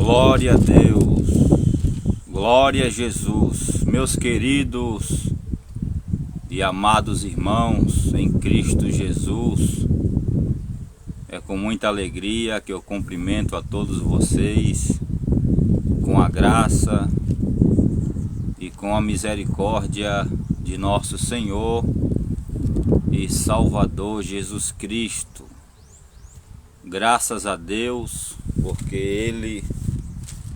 Glória a Deus, glória a Jesus, meus queridos e amados irmãos em Cristo Jesus. É com muita alegria que eu cumprimento a todos vocês com a graça e com a misericórdia de nosso Senhor e Salvador Jesus Cristo. Graças a Deus, porque Ele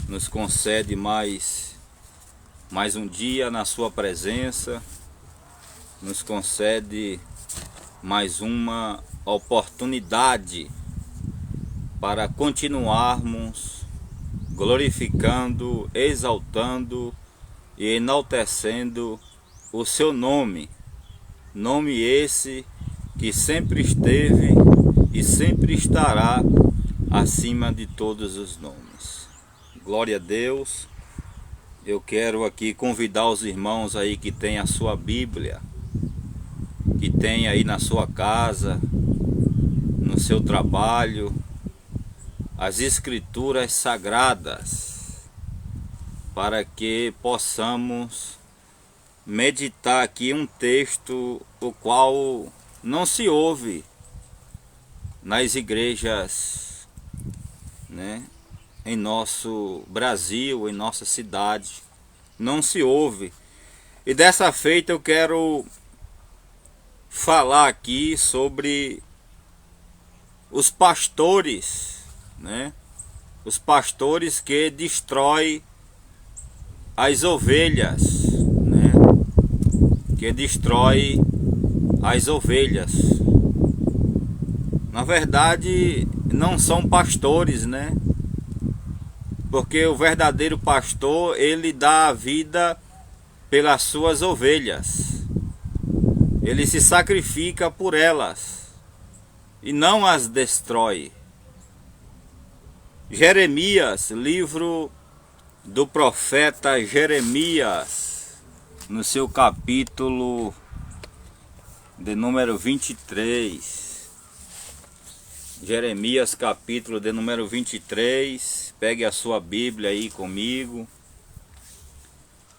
nos concede mais um dia na sua presença, nos concede mais uma oportunidade para continuarmos glorificando, exaltando e enaltecendo o seu nome esse que sempre esteve e sempre estará acima de todos os nomes. Glória a Deus. Eu quero aqui convidar os irmãos aí que tem a sua Bíblia, que tem aí na sua casa, no seu trabalho, as Escrituras Sagradas, para que possamos meditar aqui um texto o qual não se ouve nas igrejas, né? Em nosso Brasil, em nossa cidade, não se ouve. E dessa feita eu quero falar aqui sobre os pastores, né? Os pastores que destroem as ovelhas, né? Que destrói as ovelhas. Na verdade, não são pastores, né? Porque o verdadeiro pastor, ele dá a vida pelas suas ovelhas. Ele se sacrifica por elas e não as destrói. Jeremias, livro do profeta Jeremias, no seu capítulo de número 23. Jeremias, capítulo de número 23. Pegue a sua Bíblia aí comigo.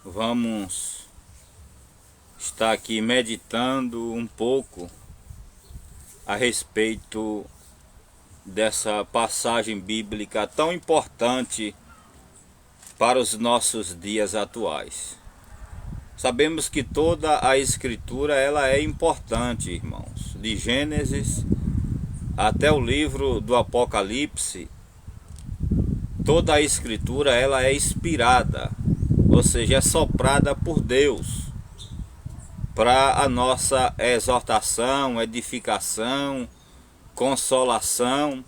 Vamos estar aqui meditando um pouco a respeito dessa passagem bíblica tão importante para os nossos dias atuais. Sabemos que toda a Escritura ela é importante, irmãos. De Gênesis até o livro do Apocalipse, toda a Escritura ela é inspirada, ou seja, é soprada por Deus para a nossa exortação, edificação, consolação.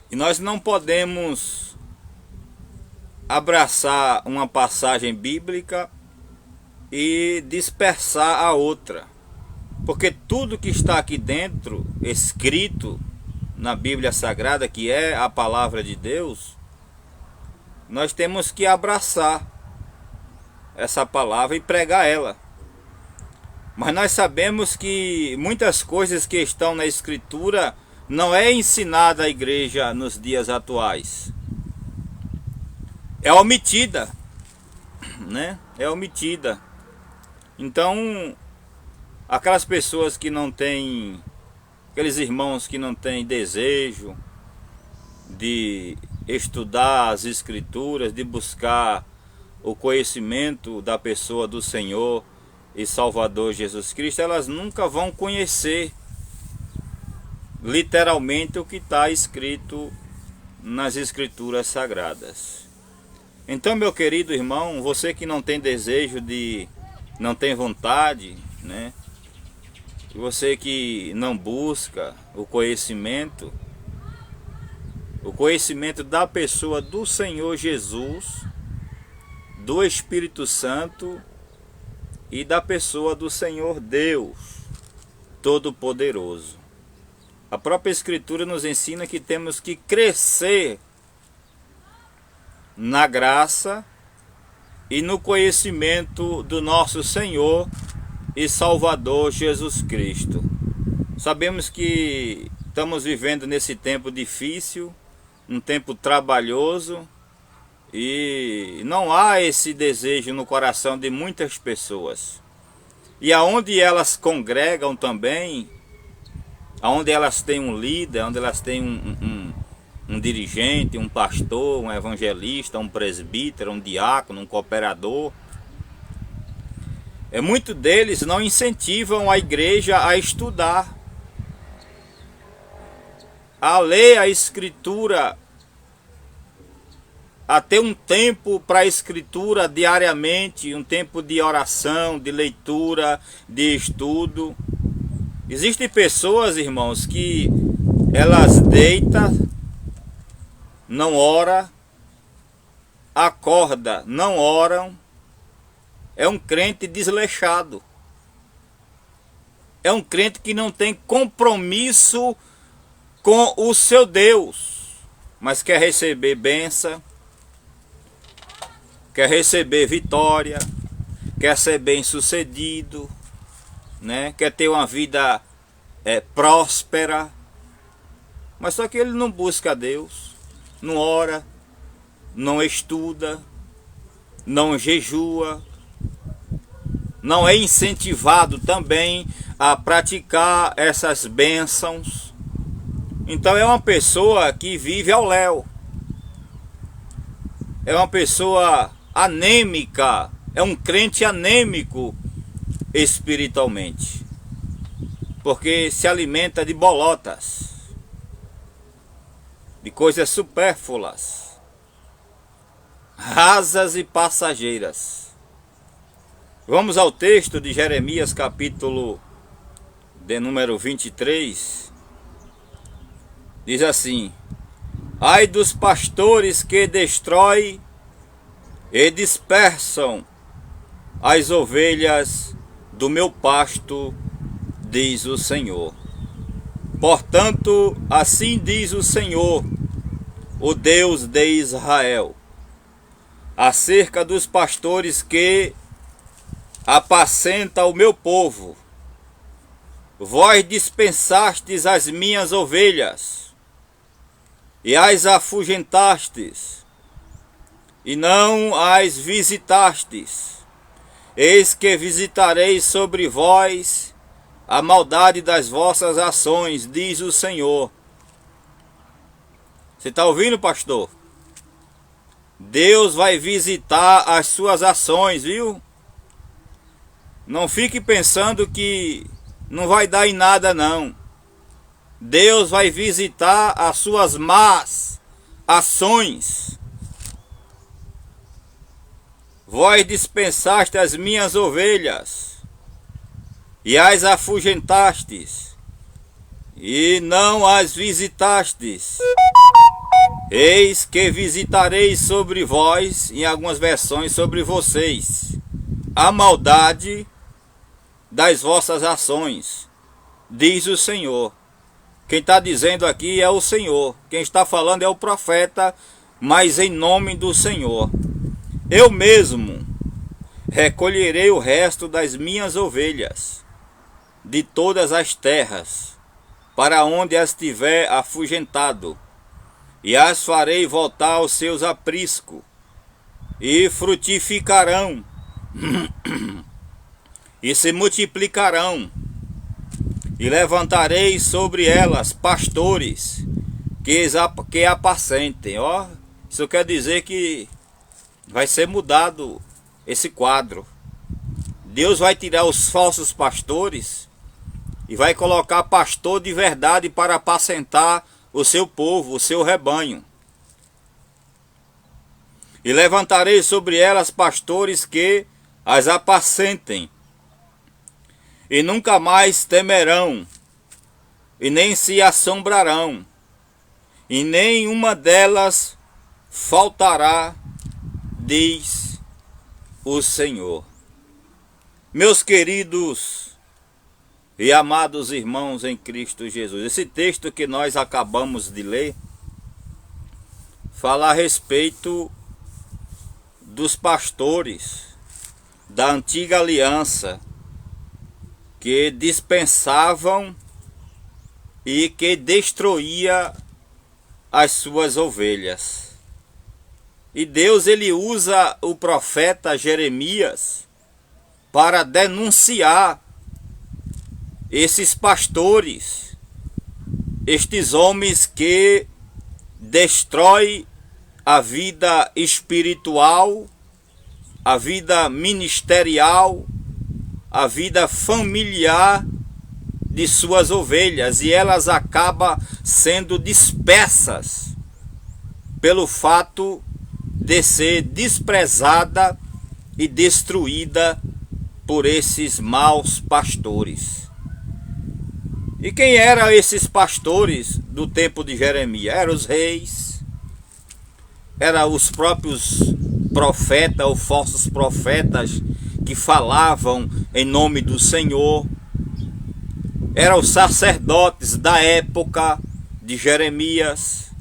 E nós não podemos abraçar uma passagem bíblica e dispersar a outra, porque tudo que está aqui dentro, escrito na Bíblia Sagrada, que é a palavra de Deus, nós temos que abraçar essa palavra e pregar ela. Mas nós sabemos que muitas coisas que estão na Escritura não é ensinada à igreja nos dias atuais. É omitida, né? É omitida. Então, aquelas pessoas que não têm, aqueles irmãos que não têm desejo de estudar as Escrituras, de buscar o conhecimento da pessoa do Senhor e Salvador Jesus Cristo, elas nunca vão conhecer literalmente o que está escrito nas Escrituras Sagradas. Então, meu querido irmão, você que não tem desejo não tem vontade, né? Você que não busca o conhecimento da pessoa do Senhor Jesus, do Espírito Santo e da pessoa do Senhor Deus Todo-Poderoso. A própria Escritura nos ensina que temos que crescer na graça e no conhecimento do nosso Senhor e Salvador Jesus Cristo. Sabemos que estamos vivendo nesse tempo difícil, um tempo trabalhoso, e não há esse desejo no coração de muitas pessoas. E aonde elas congregam também, aonde elas têm um líder, onde elas têm um dirigente, um pastor, um evangelista, um presbítero, um diácono, um cooperador, muitos deles não incentivam a igreja a estudar, a ler a Escritura, a ter um tempo para a Escritura diariamente, um tempo de oração, de leitura, de estudo. Existem pessoas, irmãos, que elas deitam, não oram, acorda, não oram. É um crente desleixado. É um crente que não tem compromisso com o seu Deus, mas quer receber bênção, quer receber vitória, quer ser bem sucedido, né? Quer ter uma vida próspera, mas só que ele não busca a Deus, não ora, não estuda, não jejua, não é incentivado também a praticar essas bênçãos. Então é uma pessoa que vive ao léu, é uma pessoa anêmica, é um crente anêmico espiritualmente, porque se alimenta de bolotas, de coisas supérfluas, rasas e passageiras. Vamos ao texto de Jeremias, capítulo de número 23. Diz assim: ai dos pastores que destroem e dispersam as ovelhas do meu pasto, diz o Senhor. Portanto, assim diz o Senhor, o Deus de Israel, acerca dos pastores que apacenta o meu povo: vós dispensastes as minhas ovelhas, e as afugentastes, e não as visitastes. Eis que visitarei sobre vós a maldade das vossas ações, diz o Senhor. Você está ouvindo, pastor? Deus vai visitar as suas ações, viu? Não fique pensando que não vai dar em nada, não. Deus vai visitar as suas más ações. Vós dispensaste as minhas ovelhas, e as afugentastes, e não as visitastes. Eis que visitarei sobre vós, em algumas versões, sobre vocês, a maldade das vossas ações, diz o Senhor. Quem está dizendo aqui é o Senhor. Quem está falando é o profeta, mas em nome do Senhor. Eu mesmo recolherei o resto das minhas ovelhas de todas as terras, para onde as tiver afugentado, e as farei voltar aos seus apriscos, e frutificarão, e se multiplicarão, e levantarei sobre elas pastores que apacentem. Ó, isso quer dizer que vai ser mudado esse quadro. Deus vai tirar os falsos pastores e vai colocar pastor de verdade para apacentar o seu povo, o seu rebanho. E levantarei sobre elas pastores que as apacentem, e nunca mais temerão, e nem se assombrarão, e nenhuma delas faltará, diz o Senhor. Meus queridos e amados irmãos em Cristo Jesus, esse texto que nós acabamos de ler fala a respeito dos pastores da antiga aliança que dispensavam e que destruía as suas ovelhas. E Deus ele usa o profeta Jeremias para denunciar esses pastores, estes homens que destroem a vida espiritual, a vida ministerial, a vida familiar de suas ovelhas, e elas acabam sendo dispersas pelo fato de ser desprezada e destruída por esses maus pastores. E quem eram esses pastores do tempo de Jeremias? Eram os reis, eram os próprios profetas ou falsos profetas que falavam em nome do Senhor, eram os sacerdotes da época de Jeremias,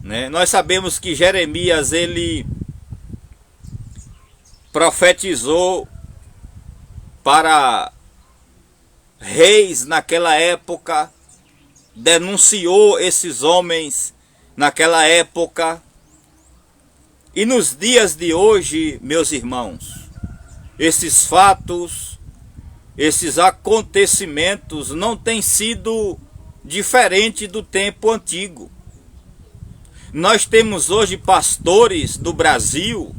né? Nós sabemos que Jeremias ele profetizou para reis naquela época, denunciou esses homens naquela época. E nos dias de hoje, meus irmãos, esses fatos, esses acontecimentos não têm sido diferente do tempo antigo. Nós temos hoje pastores do Brasil,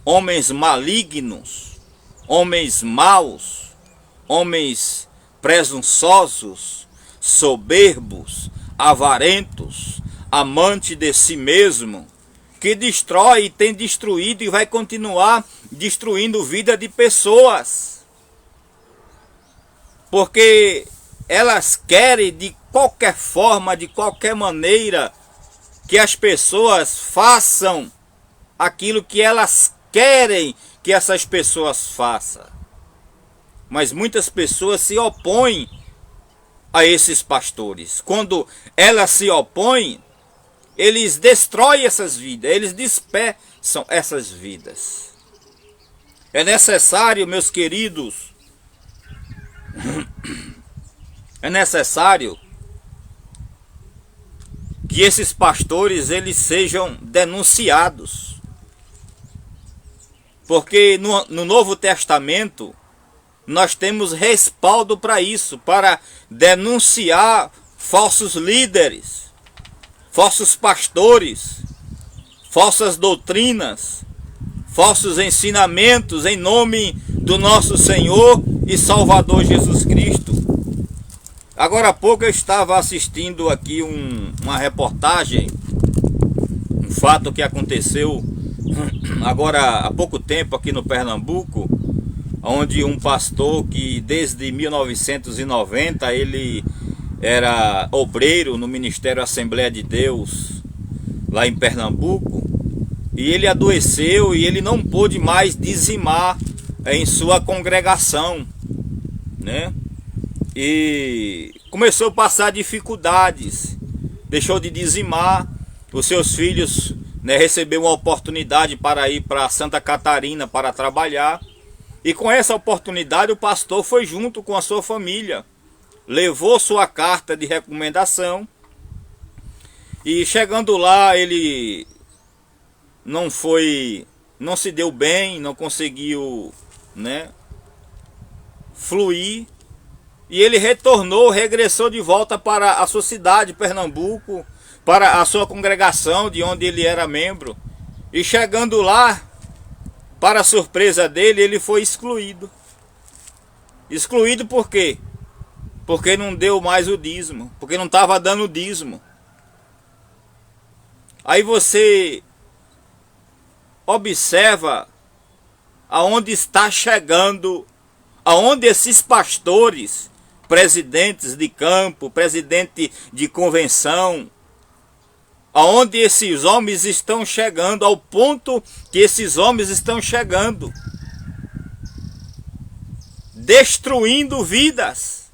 homens malignos, homens maus, homens presunçosos, soberbos, avarentos, amantes de si mesmo, que destrói e tem destruído e vai continuar destruindo vida de pessoas. Porque elas querem de qualquer forma, de qualquer maneira, que as pessoas façam aquilo que elas querem que essas pessoas façam. Mas muitas pessoas se opõem a esses pastores. Quando elas se opõem, eles destroem essas vidas, eles dispersam essas vidas. É necessário, meus queridos, é necessário que esses pastores eles sejam denunciados. Porque no Novo Testamento nós temos respaldo para isso, para denunciar falsos líderes, falsos pastores, falsas doutrinas, falsos ensinamentos em nome do nosso Senhor e Salvador Jesus Cristo. Agora há pouco eu estava assistindo aqui uma reportagem, um fato que aconteceu agora há pouco tempo aqui no Pernambuco, onde um pastor que desde 1990 ele era obreiro no Ministério Assembleia de Deus lá em Pernambuco, e ele adoeceu e ele não pôde mais dizimar em sua congregação, né? E começou a passar dificuldades, deixou de dizimar. Os seus filhos, né, receberam uma oportunidade para ir para Santa Catarina para trabalhar, e com essa oportunidade o pastor foi junto com a sua família, levou sua carta de recomendação, e chegando lá ele não se deu bem, não conseguiu, né, fluir. E ele regressou de volta para a sua cidade, Pernambuco, para a sua congregação de onde ele era membro. E chegando lá, para a surpresa dele, ele foi excluído. Excluído por quê? Porque não deu mais o dízimo, porque não estava dando o dízimo. Aí você observa aonde está chegando, aonde esses pastores, presidentes de campo, presidente de convenção, aonde esses homens estão chegando, ao ponto que esses homens estão chegando, destruindo vidas,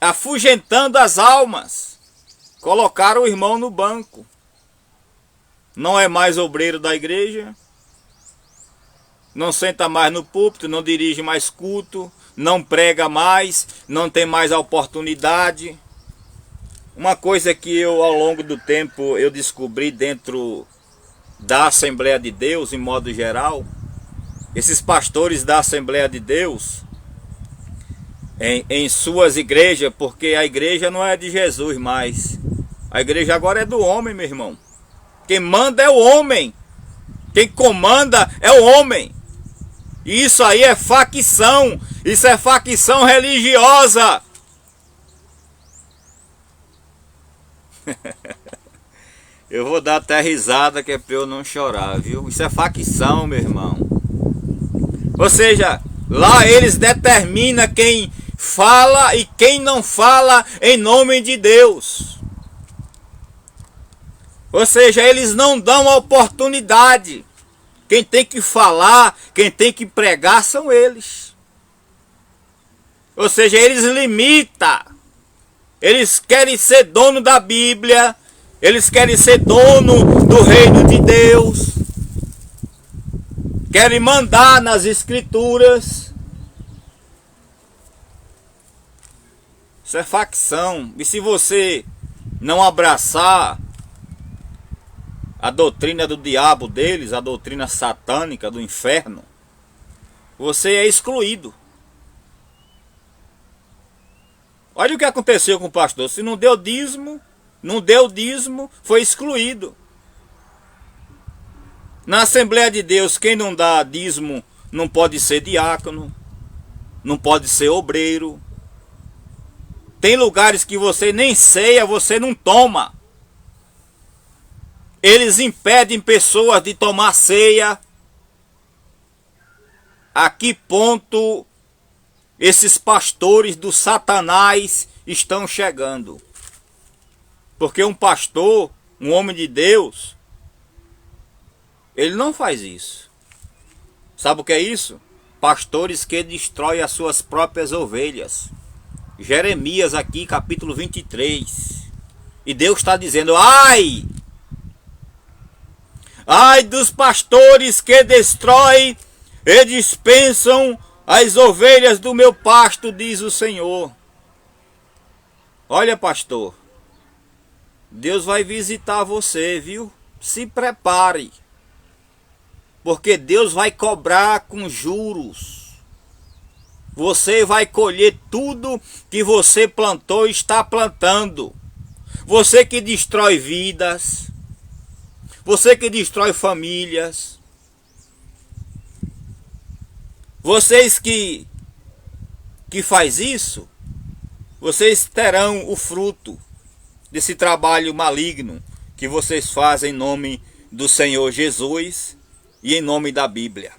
afugentando as almas, colocaram o irmão no banco, não é mais obreiro da igreja, não senta mais no púlpito, não dirige mais culto, não prega mais, não tem mais a oportunidade. Uma coisa que eu, ao longo do tempo, eu descobri dentro da Assembleia de Deus, em modo geral, esses pastores da Assembleia de Deus, em suas igrejas, porque a igreja não é de Jesus mais. A igreja agora é do homem, meu irmão. Quem manda é o homem. Quem comanda é o homem. E isso aí é facção. Isso é facção religiosa. Eu vou dar até risada que é pra eu não chorar, viu? Isso é facção, meu irmão. Ou seja, lá eles determinam quem fala e quem não fala em nome de Deus. Ou seja, eles não dão a oportunidade. Quem tem que falar, quem tem que pregar são eles. Ou seja, eles limitam. Eles querem ser dono da Bíblia. Eles querem ser dono do reino de Deus. Querem mandar nas escrituras. Isso é facção. E se você não abraçar a doutrina do diabo deles, a doutrina satânica do inferno, você é excluído. Olha o que aconteceu com o pastor. Se não deu dízimo, foi excluído. Na Assembleia de Deus, quem não dá dízimo não pode ser diácono, não pode ser obreiro. Tem lugares que você nem ceia, você não toma. Eles impedem pessoas de tomar ceia. A que ponto esses pastores do Satanás estão chegando? Porque um pastor, um homem de Deus, ele não faz isso. Sabe o que é isso? Pastores que destroem as suas próprias ovelhas. Jeremias aqui, capítulo 23. E Deus está dizendo: ai! Ai dos pastores que destroem e dispensam as ovelhas do meu pasto, diz o Senhor. Olha, pastor, Deus vai visitar você, viu? Se prepare. Porque Deus vai cobrar com juros. Você vai colher tudo que você plantou e está plantando. Você que destrói vidas. Você que destrói famílias. Vocês que faz isso, vocês terão o fruto desse trabalho maligno que vocês fazem em nome do Senhor Jesus e em nome da Bíblia.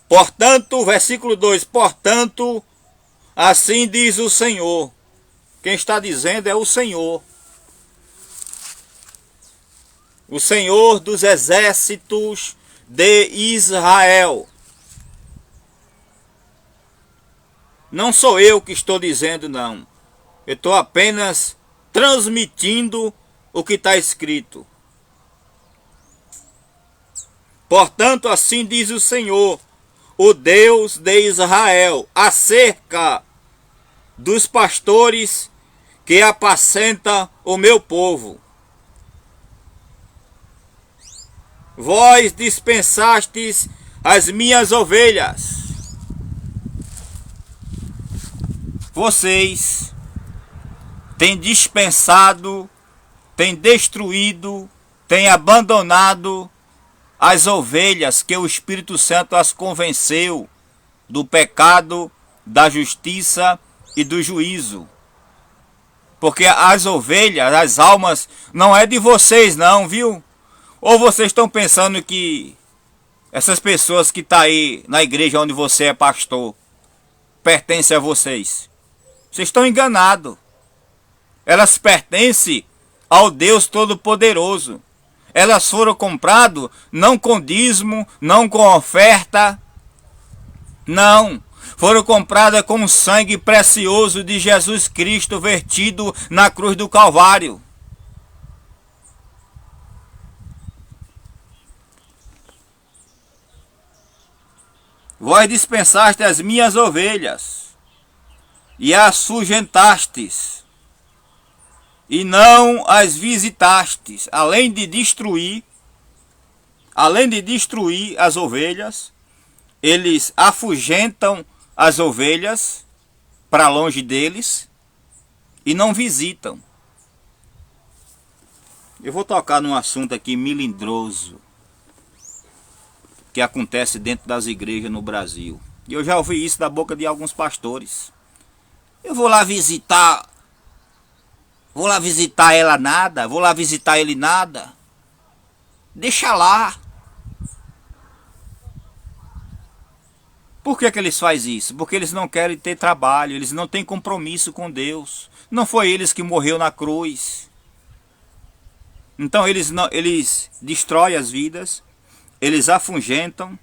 Portanto, versículo 2, portanto, assim diz o Senhor. Quem está dizendo é o Senhor. O Senhor dos exércitos de Israel. Não sou eu que estou dizendo, não. Eu estou apenas transmitindo o que está escrito. Portanto, assim diz o Senhor, o Deus de Israel, acerca dos pastores que apacenta o meu povo. Vós dispensastes as minhas ovelhas. Vocês têm dispensado, têm destruído, têm abandonado as ovelhas que o Espírito Santo as convenceu do pecado, da justiça e do juízo. Porque as ovelhas, as almas, não é de vocês não, viu? Ou vocês estão pensando que essas pessoas que estão aí na igreja onde você é pastor pertencem a vocês? Vocês estão enganados. Elas pertencem ao Deus Todo-Poderoso. Elas foram compradas não com dízimo, não com oferta. Não. Foram compradas com o sangue precioso de Jesus Cristo vertido na cruz do Calvário. Vós dispensaste as minhas ovelhas e as afugentastes e não as visitastes, além de destruir as ovelhas, eles afugentam as ovelhas para longe deles e não visitam. Eu vou tocar num assunto aqui melindroso que acontece dentro das igrejas no Brasil. E eu já ouvi isso da boca de alguns pastores. Eu vou lá visitar ela nada, vou lá visitar ele nada. Deixa lá. Por que eles fazem isso? Porque eles não querem ter trabalho, eles não têm compromisso com Deus. Não foi eles que morreu na cruz. Então eles destroem as vidas, eles afugentam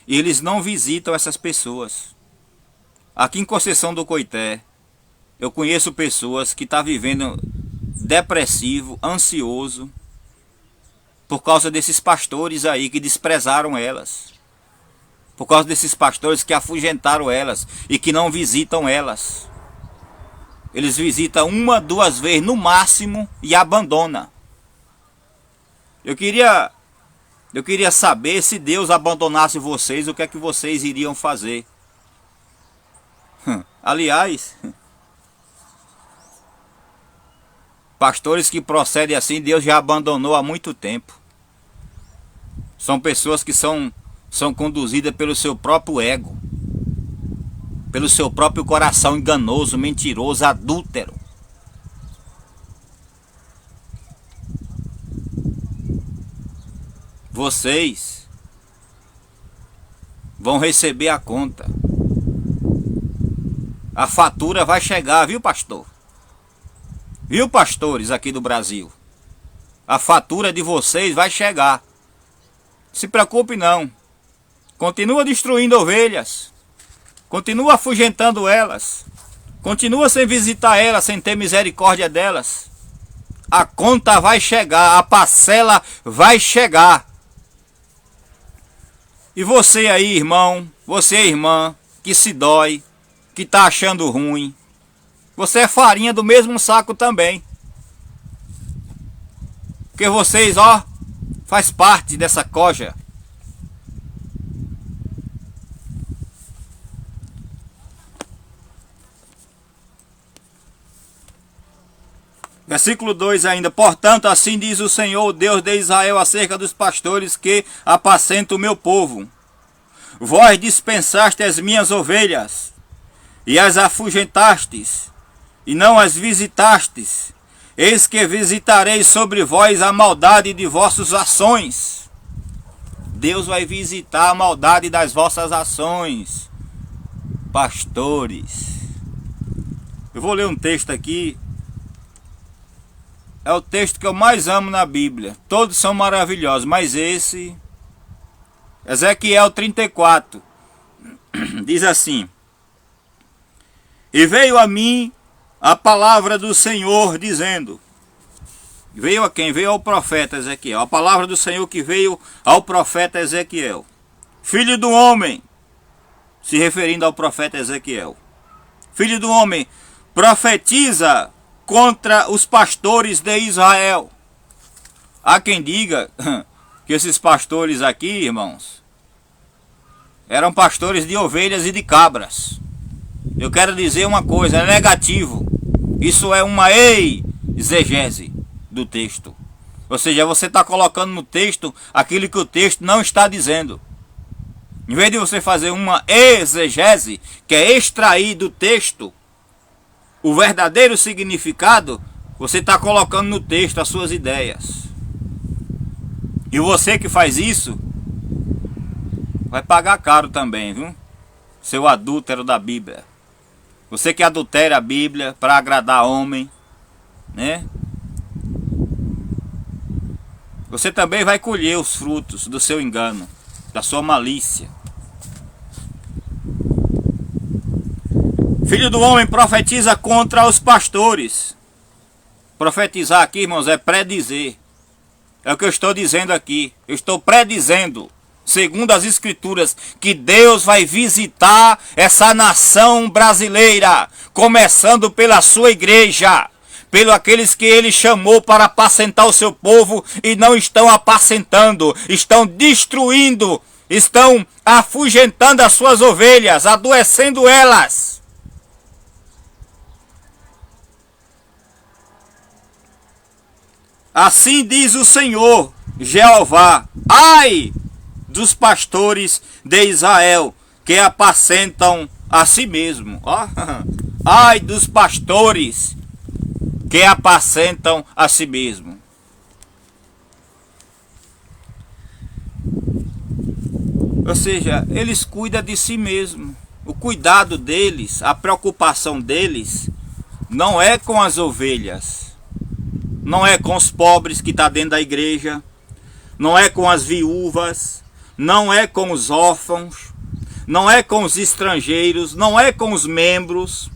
e eles não visitam essas pessoas. Aqui em Conceição do Coité, eu conheço pessoas que estão vivendo depressivo, ansioso, por causa desses pastores aí que desprezaram elas. Por causa desses pastores que afugentaram elas e que não visitam elas. Eles visitam 1, 2 vezes no máximo e abandonam. Eu queria saber, se Deus abandonasse vocês, o que é que vocês iriam fazer. Aliás, pastores que procedem assim, Deus já abandonou há muito tempo. São pessoas que são conduzidas pelo seu próprio ego, pelo seu próprio coração enganoso, mentiroso, adúltero. Vocês vão receber a conta. A fatura vai chegar, viu, pastor? Viu, pastores aqui do Brasil? A fatura de vocês vai chegar. Se preocupe não. Continua destruindo ovelhas. Continua afugentando elas. Continua sem visitar elas, sem ter misericórdia delas. A conta vai chegar, a parcela vai chegar. E você aí, irmão, você irmã, que se dói, que está achando ruim, você é farinha do mesmo saco também. Porque vocês, ó, faz parte dessa coja. Versículo 2 ainda. Portanto, assim diz o Senhor, Deus de Israel, acerca dos pastores que apacentam o meu povo. Vós dispensaste as minhas ovelhas, e as afugentastes, e não as visitastes. Eis que visitarei sobre vós a maldade de vossas ações. Deus vai visitar a maldade das vossas ações, pastores. Eu vou ler um texto aqui. É o texto que eu mais amo na Bíblia. Todos são maravilhosos, mas esse, Ezequiel 34, diz assim: E veio a mim a palavra do Senhor dizendo. Veio a quem? Veio ao profeta Ezequiel. A palavra do Senhor que veio ao profeta Ezequiel. Filho do homem, se referindo ao profeta Ezequiel. Filho do homem, profetiza contra os pastores de Israel. Há quem diga que esses pastores aqui, irmãos, eram pastores de ovelhas e de cabras. Eu quero dizer uma coisa, é negativo. Isso é uma exegese do texto. Ou seja, você está colocando no texto aquilo que o texto não está dizendo. Em vez de você fazer uma exegese, que é extrair do texto o verdadeiro significado, você está colocando no texto as suas ideias. E você que faz isso, vai pagar caro também, viu? Seu adúltero da Bíblia. Você que adultera a Bíblia para agradar homem, né? Você também vai colher os frutos do seu engano, da sua malícia. Filho do homem, profetiza contra os pastores. Profetizar aqui, irmãos, é predizer. É o que eu estou dizendo aqui. Eu estou predizendo, segundo as escrituras, que Deus vai visitar essa nação brasileira, começando pela sua igreja, pelo aqueles que ele chamou para apacentar o seu povo e não estão apacentando, estão destruindo, estão afugentando as suas ovelhas, adoecendo elas. Assim diz o Senhor, Jeová: ai dos pastores de Israel, que apacentam a si mesmo. Ai dos pastores que apacentam a si mesmo. Ou seja, eles cuidam de si mesmo. O cuidado deles, a preocupação deles, não é com as ovelhas, não é com os pobres que estão dentro da igreja, não é com as viúvas, não é com os órfãos, não é com os estrangeiros, não é com os membros,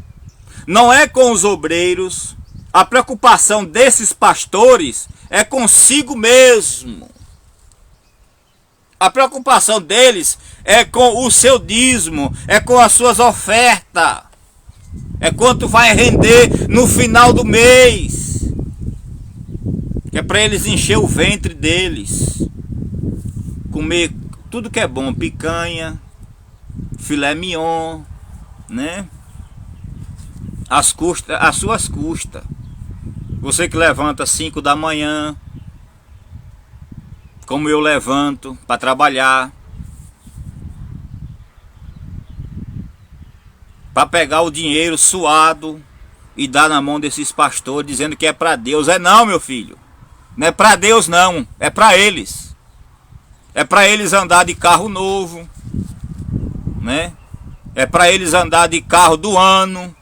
não é com os obreiros. A preocupação desses pastores é consigo mesmo. A preocupação deles é com o seu dízimo, é com as suas ofertas, é quanto vai render no final do mês, que é para eles encher o ventre deles, comer tudo que é bom, picanha, filé mignon, né? Às suas custas. Você que levanta 5 da manhã, como eu levanto para trabalhar, para pegar o dinheiro suado e dar na mão desses pastores, dizendo que é para Deus. É não, meu filho, não é para Deus não, é para eles. É para eles andar de carro novo, né? É para eles andar de carro do ano.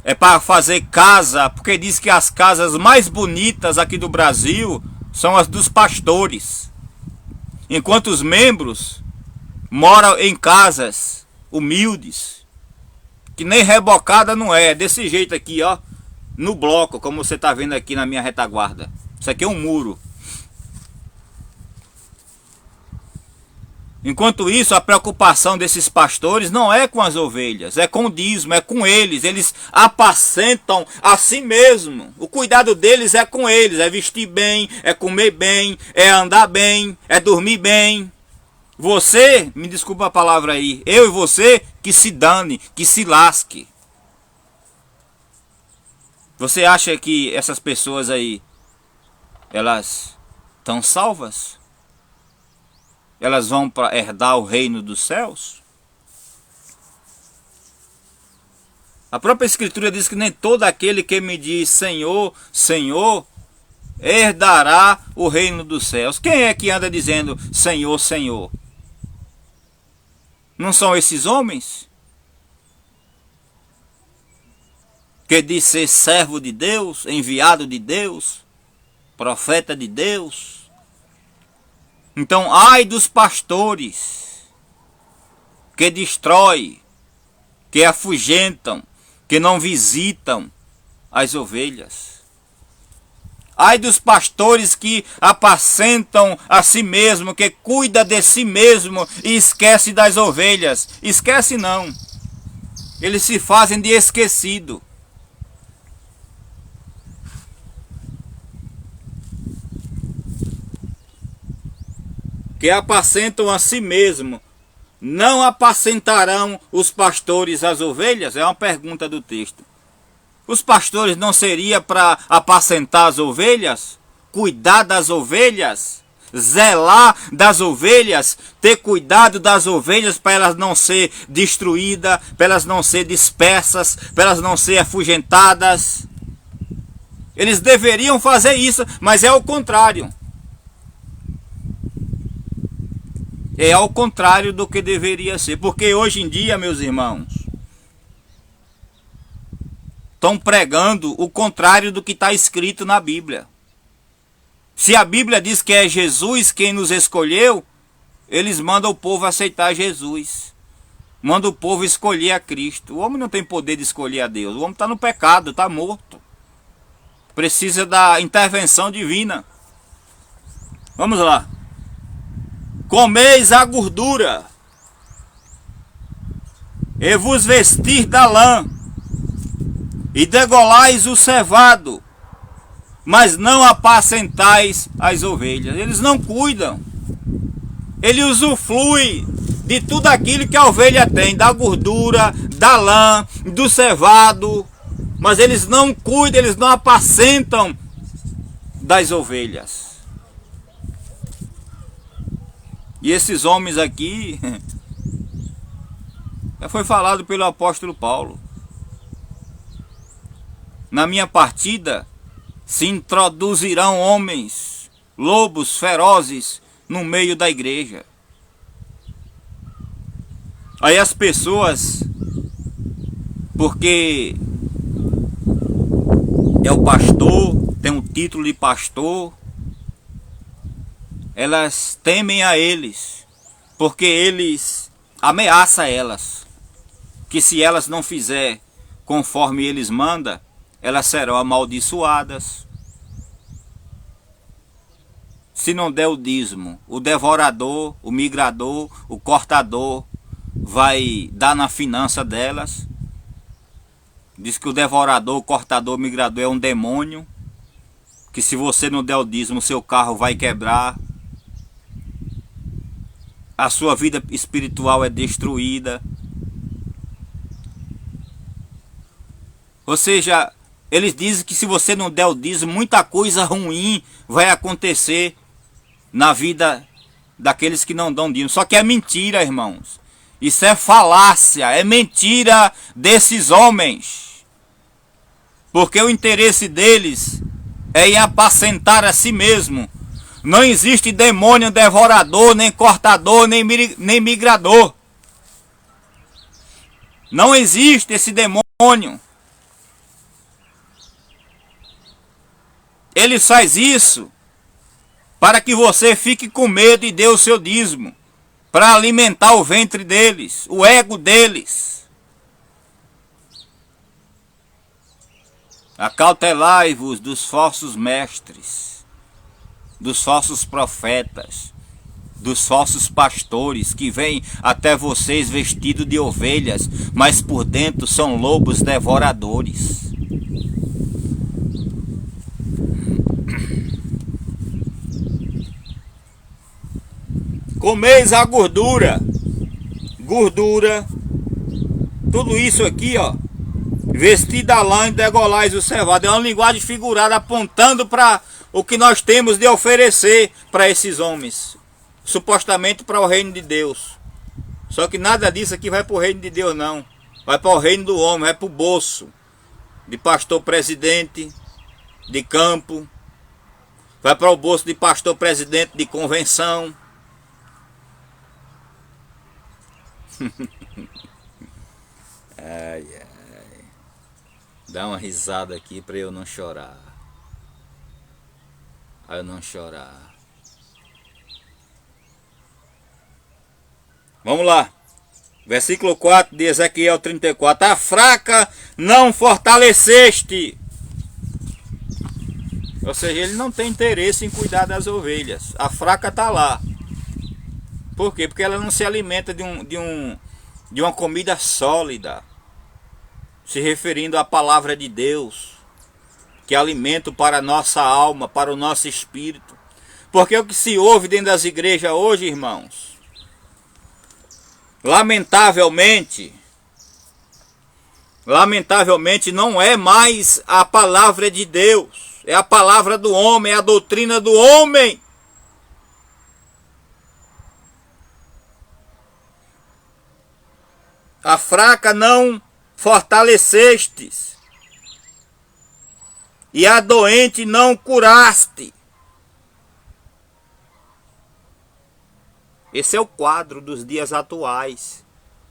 É para fazer casa, porque diz que as casas mais bonitas aqui do Brasil são as dos pastores, enquanto os membros moram em casas humildes, que nem rebocada não é, desse jeito aqui, ó, no bloco, como você está vendo aqui na minha retaguarda. Isso aqui é um muro. Enquanto isso, a preocupação desses pastores não é com as ovelhas, é com o dízimo, é com eles. Eles apacentam a si mesmo. O cuidado deles é com eles, é vestir bem, é comer bem, é andar bem, é dormir bem. Você, me desculpa a palavra aí, eu e você, que se dane, que se lasque. Você acha que essas pessoas aí, elas estão salvas? Elas vão para herdar o reino dos céus? A própria Escritura diz que nem todo aquele que me diz Senhor, Senhor, herdará o reino dos céus. Quem é que anda dizendo Senhor, Senhor? Não são esses homens? Que diz ser servo de Deus, enviado de Deus, profeta de Deus? Então, ai dos pastores que destrói, que afugentam, que não visitam as ovelhas. Ai dos pastores que apacentam a si mesmo, que cuida de si mesmo e esquece das ovelhas. Esquece não. Eles se fazem de esquecido. Que apacentam a si mesmo, não apacentarão os pastores as ovelhas? É uma pergunta do texto. Os pastores não seria para apacentar as ovelhas? Cuidar das ovelhas? Zelar das ovelhas? Ter cuidado das ovelhas para elas não ser destruídas, para elas não ser dispersas, para elas não ser afugentadas? Eles deveriam fazer isso, mas é o contrário. É ao contrário do que deveria ser. Porque hoje em dia, meus irmãos, estão pregando o contrário do que está escrito na Bíblia. Se a Bíblia diz que é Jesus quem nos escolheu, eles mandam o povo aceitar Jesus. Mandam o povo escolher a Cristo. O homem não tem poder de escolher a Deus. O homem está no pecado, está morto. Precisa da intervenção divina. Vamos lá. Comeis a gordura, e vos vestir da lã, e degolais o cevado, mas não apacentais as ovelhas. Eles não cuidam. Ele usufrui de tudo aquilo que a ovelha tem, da gordura, da lã, do cevado, mas eles não cuidam, eles não apacentam das ovelhas. E esses homens aqui, já foi falado pelo apóstolo Paulo. Na minha partida se introduzirão homens, lobos ferozes no meio da igreja. Aí as pessoas, porque é o pastor, tem um título de pastor, elas temem a eles, porque eles ameaçam elas, que se elas não fizer conforme eles mandam, elas serão amaldiçoadas. Se não der o dízimo, o devorador, o migrador, o cortador vai dar na finança delas. Diz que o devorador, o cortador, o migrador é um demônio, que se você não der o dízimo, seu carro vai quebrar, a sua vida espiritual é destruída. Ou seja, eles dizem que se você não der o dízimo, muita coisa ruim vai acontecer na vida daqueles que não dão dízimo. Só que é mentira, irmãos. Isso é falácia, é mentira desses homens. Porque o interesse deles é em apacentar a si mesmo. Não existe demônio devorador, nem cortador, nem migrador. Não existe esse demônio. Ele faz isso para que você fique com medo e dê o seu dízimo, para alimentar o ventre deles, o ego deles. Acautelai-vos dos falsos mestres, dos falsos profetas, dos falsos pastores que vêm até vocês vestidos de ovelhas, mas por dentro são lobos devoradores. Comeis a gordura, tudo isso aqui, ó, vestida a lã e degolais o cevado. É uma linguagem figurada apontando para o que nós temos de oferecer para esses homens, supostamente para o reino de Deus. Só que nada disso aqui vai para o reino de Deus, não. Vai para o reino do homem, vai para o bolso de pastor presidente de campo, vai para o bolso de pastor presidente de convenção. Ai, ai. Dá uma risada aqui para eu não chorar. Para eu não chorar. Vamos lá. Versículo 4 de Ezequiel 34. A fraca não fortaleceste. Ou seja, ele não tem interesse em cuidar das ovelhas. A fraca está lá. Por quê? Porque ela não se alimenta de uma comida sólida, se referindo à palavra de Deus, que é alimento para a nossa alma, para o nosso espírito. Porque o que se ouve dentro das igrejas hoje, irmãos, lamentavelmente não é mais a palavra de Deus, é a palavra do homem, é a doutrina do homem. A fraca não fortalecestes, e a doente não curaste. Esse é o quadro dos dias atuais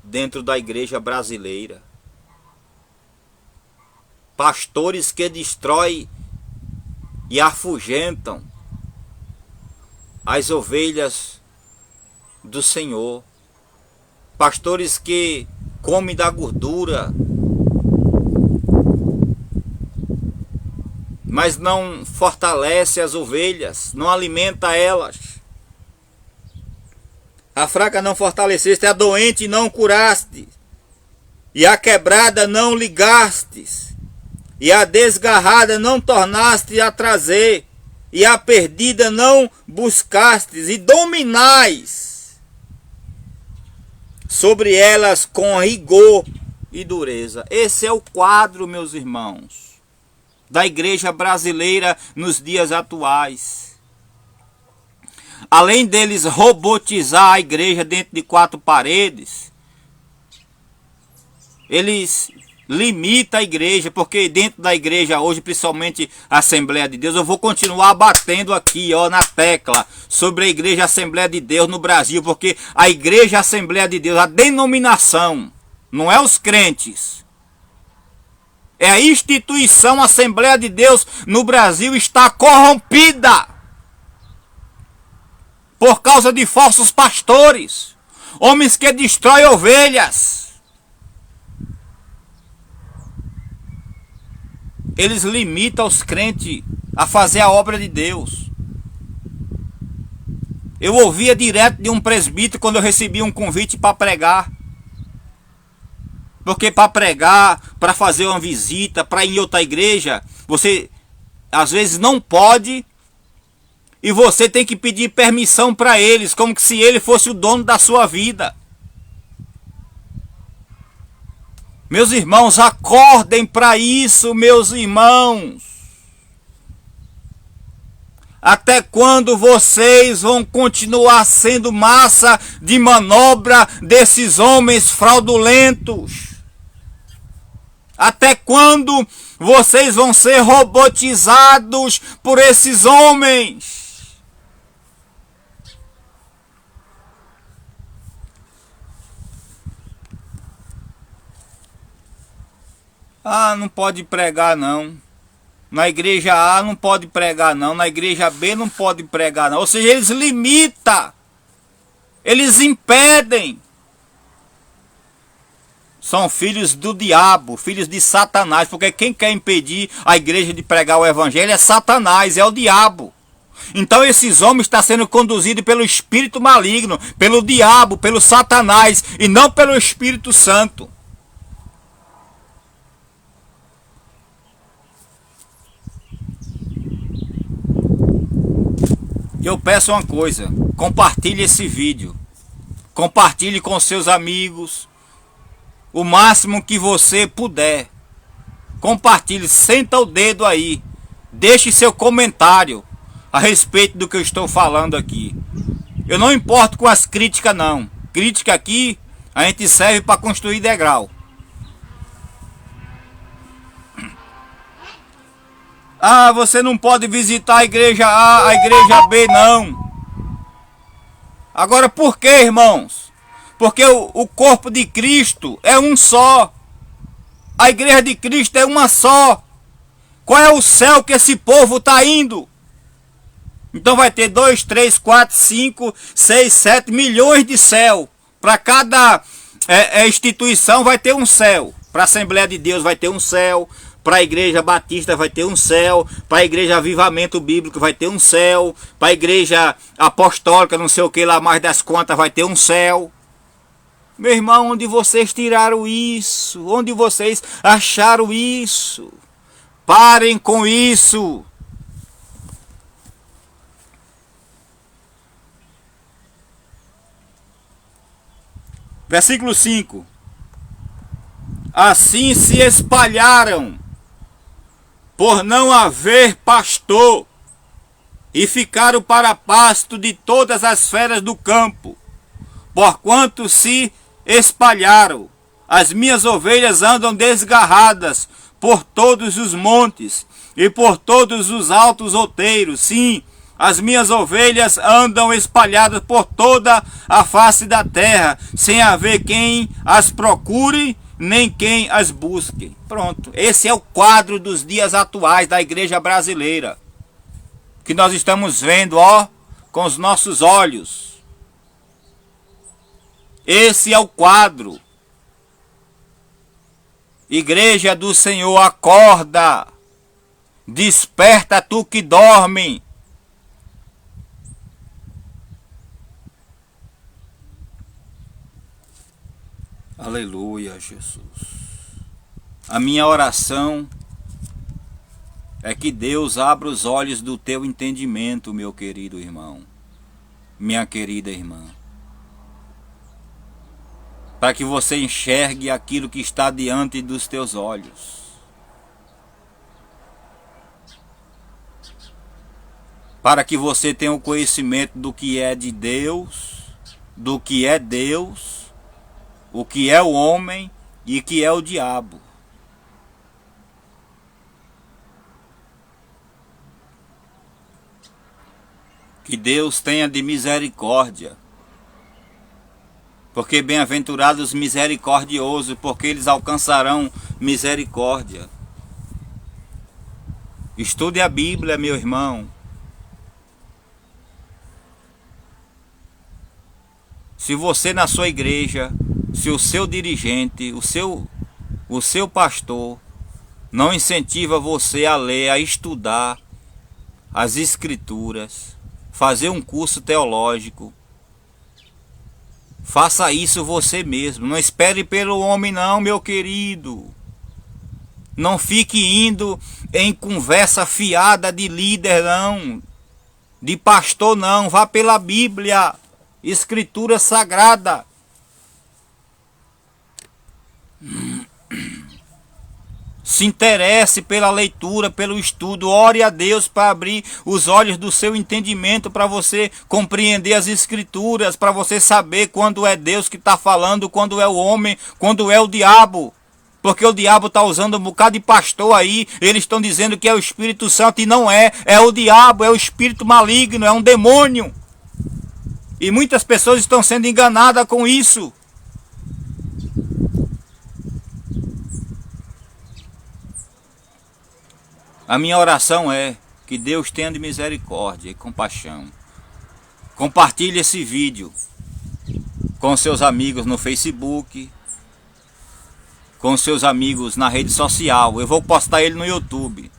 dentro da igreja brasileira. Pastores que destroem e afugentam as ovelhas do Senhor. Pastores que comem da gordura, mas não fortalece as ovelhas, não alimenta elas. A fraca não fortaleceste, a doente não curaste, e a quebrada não ligastes, e a desgarrada não tornaste a trazer, e a perdida não buscastes, e dominais sobre elas com rigor e dureza. Esse é o quadro, meus irmãos, da igreja brasileira nos dias atuais. Além deles robotizar a igreja dentro de quatro paredes, eles limitam a igreja, porque dentro da igreja hoje, principalmente a Assembleia de Deus, eu vou continuar batendo aqui, ó, na tecla sobre a igreja Assembleia de Deus no Brasil, porque a igreja Assembleia de Deus, a denominação, não é os crentes, é a instituição Assembleia de Deus no Brasil está corrompida por causa de falsos pastores, homens que destroem ovelhas. Eles limitam os crentes a fazer a obra de Deus. Eu ouvia direto de um presbítero quando eu recebi um convite para pregar. Porque para pregar, para fazer uma visita, para ir em outra igreja, você às vezes não pode, e você tem que pedir permissão para eles, como se ele fosse o dono da sua vida. Meus irmãos, acordem para isso, meus irmãos. Até quando vocês vão continuar sendo massa de manobra desses homens fraudulentos? Até quando vocês vão ser robotizados por esses homens? Ah, não pode pregar não. Na igreja A não pode pregar não. Na igreja B não pode pregar não. Ou seja, eles limitam. Eles impedem. São filhos do diabo, filhos de Satanás. Porque quem quer impedir a igreja de pregar o evangelho é Satanás, é o diabo. Então esses homens estão sendo conduzidos pelo espírito maligno, pelo diabo, pelo Satanás, e não pelo Espírito Santo. Eu peço uma coisa, compartilhe esse vídeo, compartilhe com seus amigos, o máximo que você puder, compartilhe, senta o dedo aí, deixe seu comentário a respeito do que eu estou falando aqui. Eu não importo com as críticas não, crítica aqui a gente serve para construir degrau. Ah, você não pode visitar a igreja A, a igreja B, não. Agora por que, irmãos? Porque o corpo de Cristo é um só. A igreja de Cristo é uma só. Qual é o céu que esse povo está indo? Então vai ter 2, 3, 4, 5, 6, 7 milhões de céu. Para cada instituição vai ter um céu. Para a Assembleia de Deus vai ter um céu. Para a igreja batista vai ter um céu, para a igreja avivamento bíblico vai ter um céu, para a igreja apostólica não sei o que lá mais das contas vai ter um céu. Meu irmão, onde vocês tiraram isso? Onde vocês acharam isso? Parem com isso. Versículo 5. Assim se espalharam por não haver pastor, e ficaram para pasto de todas as feras do campo, porquanto se espalharam. As minhas ovelhas andam desgarradas por todos os montes e por todos os altos outeiros. Sim, as minhas ovelhas andam espalhadas por toda a face da terra, sem haver quem as procure, nem quem as busque. Pronto, esse é o quadro dos dias atuais da igreja brasileira, que nós estamos vendo, ó, com os nossos olhos. Esse é o quadro. Igreja do Senhor, acorda, desperta tu que dorme. Aleluia, Jesus. A minha oração é que Deus abra os olhos do teu entendimento, meu querido irmão, minha querida irmã, para que você enxergue aquilo que está diante dos teus olhos. Para que você tenha o conhecimento do que é de Deus, do que é Deus, o que é o homem e o que é o diabo. Que Deus tenha de misericórdia. Porque bem-aventurados os misericordiosos, porque eles alcançarão misericórdia. Estude a Bíblia, meu irmão. Se você na sua igreja, se o seu dirigente, o seu pastor não incentiva você a ler, a estudar as escrituras, fazer um curso teológico, faça isso você mesmo. Não espere pelo homem não, meu querido. Não fique indo em conversa fiada de líder não, de pastor não. Vá pela Bíblia, Escritura Sagrada. Se interesse pela leitura, pelo estudo. Ore a Deus para abrir os olhos do seu entendimento, para você compreender as Escrituras, para você saber quando é Deus que está falando, quando é o homem, quando é o diabo. Porque o diabo está usando um bocado de pastor aí, eles estão dizendo que é o Espírito Santo e não é. É o diabo, é o espírito maligno, é um demônio. E muitas pessoas estão sendo enganadas com isso. A minha oração é que Deus tenha de misericórdia e compaixão. Compartilhe esse vídeo com seus amigos no Facebook, com seus amigos na rede social. Eu vou postar ele no YouTube,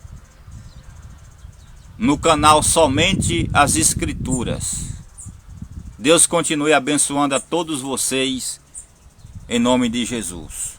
no canal Somente as Escrituras. Deus continue abençoando a todos vocês, em nome de Jesus.